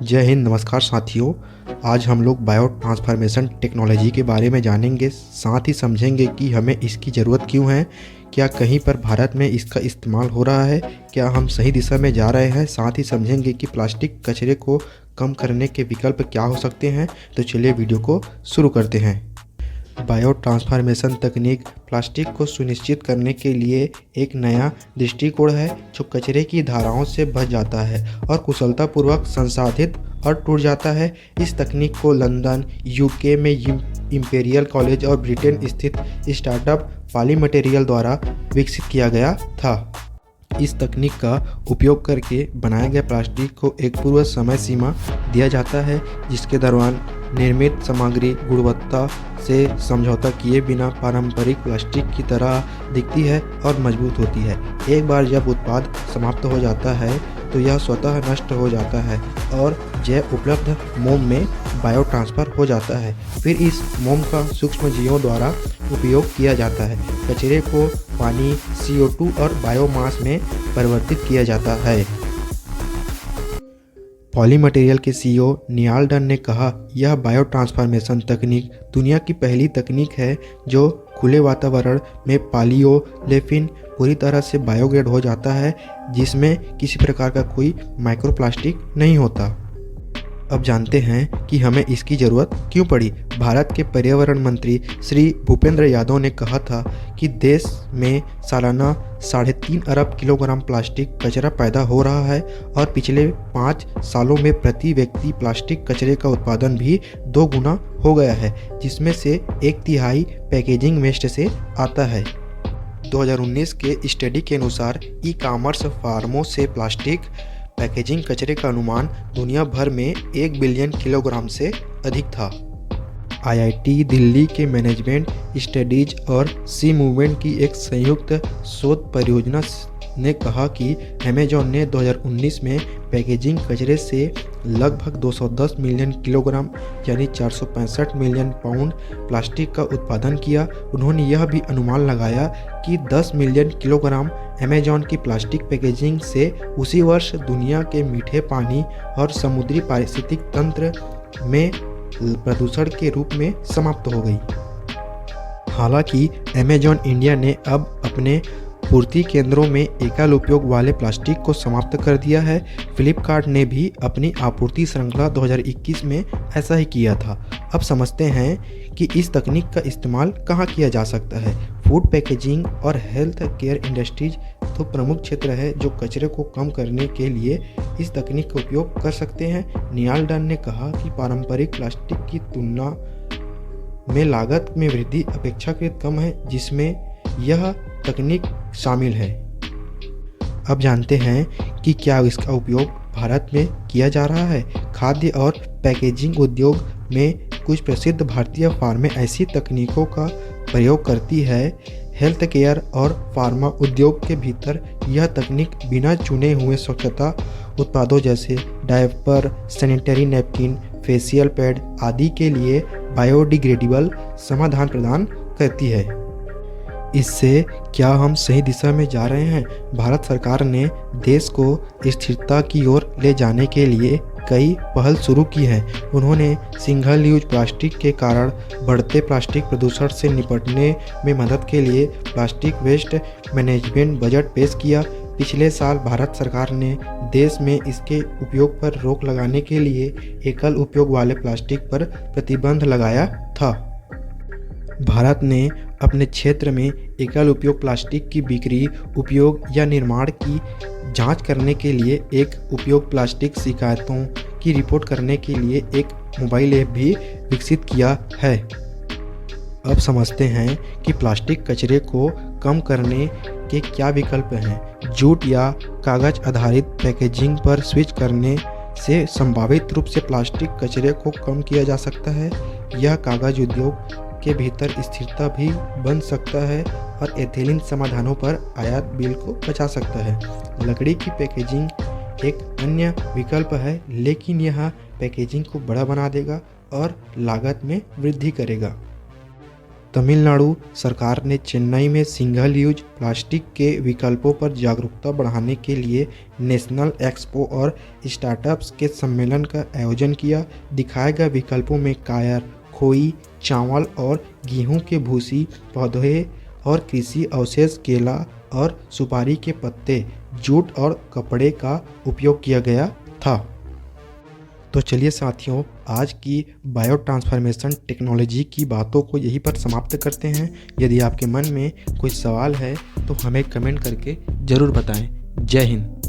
जय हिंद। नमस्कार साथियों। आज हम लोग बायो ट्रांसफॉर्मेशन टेक्नोलॉजी के बारे में जानेंगे, साथ ही समझेंगे कि हमें इसकी ज़रूरत क्यों है, क्या कहीं पर भारत में इसका इस्तेमाल हो रहा है, क्या हम सही दिशा में जा रहे हैं। साथ ही समझेंगे कि प्लास्टिक कचरे को कम करने के विकल्प क्या हो सकते हैं। तो चलिए वीडियो को शुरू करते हैं। बायो ट्रांसफॉर्मेशन तकनीक प्लास्टिक को सुनिश्चित करने के लिए एक नया दृष्टिकोण है जो कचरे की धाराओं से बच जाता है और कुशलतापूर्वक संसाधित और टूट जाता है। इस तकनीक को लंदन, यूके में इंपीरियल कॉलेज और ब्रिटेन स्थित स्टार्टअप पॉलीमटेरियल द्वारा विकसित किया गया था। इस तकनीक का उपयोग करके बनाए गए प्लास्टिक को एक पूर्व समय सीमा दिया जाता है, जिसके दौरान निर्मित सामग्री गुणवत्ता से समझौता किए बिना पारंपरिक प्लास्टिक की तरह दिखती है और मजबूत होती है। एक बार जब उत्पाद समाप्त हो जाता है तो यह स्वतः नष्ट हो जाता है और जैव उपलब्ध मोम में बायो ट्रांसफ़र हो जाता है। फिर इस मोम का सूक्ष्म जीवों द्वारा उपयोग किया जाता है। कचरे को पानी, CO2 और बायोमास में परिवर्तित किया जाता है। पॉलीमटेरियल के CEO नियाल डन ने कहा, यह बायो ट्रांसफॉर्मेशन तकनीक दुनिया की पहली तकनीक है जो खुले वातावरण में पॉलीओलेफिन पूरी तरह से बायोग्रेड हो जाता है, जिसमें किसी प्रकार का कोई माइक्रोप्लास्टिक नहीं होता। अब जानते हैं कि हमें इसकी ज़रूरत क्यों पड़ी। भारत के पर्यावरण मंत्री श्री भूपेंद्र यादव ने कहा था कि देश में सालाना 3.5 अरब किलोग्राम प्लास्टिक कचरा पैदा हो रहा है और पिछले 5 सालों में प्रति व्यक्ति प्लास्टिक कचरे का उत्पादन भी 2 गुना हो गया है, जिसमें से 1/3 पैकेजिंग वेस्ट से आता है। 2019 के स्टडी के अनुसार ई-कॉमर्स फार्मों से प्लास्टिक पैकेजिंग कचरे का अनुमान दुनिया भर में 1 बिलियन किलोग्राम से अधिक था। IIT दिल्ली के मैनेजमेंट स्टडीज और सी मूवमेंट की एक संयुक्त शोध परियोजना ने कहा कि अमेजॉन ने 2019 में पैकेजिंग कचरे से लगभग 210 मिलियन किलोग्राम यानी 465 मिलियन पाउंड प्लास्टिक का उत्पादन किया। उन्होंने यह भी अनुमान लगाया कि 10 मिलियन किलोग्राम अमेजॉन की प्लास्टिक पैकेजिंग से उसी वर्ष दुनिया के मीठे पानी और समुद्री पारिस्थितिक तंत्र में प्रदूषण के रूप में समाप्त हो गई। हालांकि अमेजॉन इंडिया ने अब अपने पूर्ति केंद्रों में एकल उपयोग वाले प्लास्टिक को समाप्त कर दिया है। फ्लिपकार्ट ने भी अपनी आपूर्ति श्रृंखला 2021 में ऐसा ही किया था। अब समझते हैं कि इस तकनीक का इस्तेमाल कहाँ किया जा सकता है। फूड पैकेजिंग और हेल्थ केयर इंडस्ट्रीज तो प्रमुख क्षेत्र है जो कचरे को कम करने के लिए इस तकनीक का उपयोग कर सकते हैं। नियाल डन ने कहा कि पारंपरिक प्लास्टिक की तुलना में लागत में वृद्धि अपेक्षाकृत कम है, जिसमें यह तकनीक शामिल है। अब जानते हैं कि क्या इसका उपयोग भारत में किया जा रहा है। खाद्य और पैकेजिंग उद्योग में कुछ प्रसिद्ध भारतीय फर्में ऐसी तकनीकों का प्रयोग करती है। हेल्थ केयर और फार्मा उद्योग के भीतर यह तकनीक बिना चुने हुए स्वच्छता उत्पादों जैसे diaper, sanitary napkin, facial pad आदि के लिए बायोडिग्रेडेबल समाधान प्रदान करती है। इससे क्या हम सही दिशा में जा रहे हैं। भारत सरकार ने देश को स्थिरता की ओर ले जाने के लिए कई पहल शुरू की हैं। उन्होंने सिंगल यूज प्लास्टिक के कारण बढ़ते प्लास्टिक प्रदूषण से निपटने में मदद के लिए प्लास्टिक वेस्ट मैनेजमेंट बजट पेश किया। पिछले साल भारत सरकार ने देश में इसके उपयोग पर रोक लगाने के लिए एकल उपयोग वाले प्लास्टिक पर प्रतिबंध लगाया था। भारत ने अपने क्षेत्र में एकल उपयोग प्लास्टिक की बिक्री, उपयोग या निर्माण की जांच करने के लिए एक उपयोग प्लास्टिक शिकायतों की रिपोर्ट करने के लिए एक मोबाइल ऐप भी विकसित किया है। अब समझते हैं कि प्लास्टिक कचरे को कम करने के क्या विकल्प हैं। जूट या कागज आधारित पैकेजिंग पर स्विच करने से संभावित रूप से प्लास्टिक कचरे को कम किया जा सकता है। यह कागज उद्योग के भीतर स्थिरता भी बन सकता है और एथिलीन समाधानों पर आयात बिल को बचा सकता है। लकड़ी की पैकेजिंग एक अन्य विकल्प है, लेकिन यह पैकेजिंग को बड़ा बना देगा और लागत में वृद्धि करेगा। तमिलनाडु सरकार ने चेन्नई में सिंगल यूज प्लास्टिक के विकल्पों पर जागरूकता बढ़ाने के लिए नेशनल एक्सपो और स्टार्टअप्स के सम्मेलन का आयोजन किया। दिखाए गए विकल्पों में कायर, खोई, चावल और गेहूं के भूसी, पौधे और कृषि अवशेष, केला और सुपारी के पत्ते, जूट और कपड़े का उपयोग किया गया था। तो चलिए साथियों, आज की बायो ट्रांसफॉर्मेशन टेक्नोलॉजी की बातों को यहीं पर समाप्त करते हैं। यदि आपके मन में कोई सवाल है तो हमें कमेंट करके ज़रूर बताएं। जय हिंद।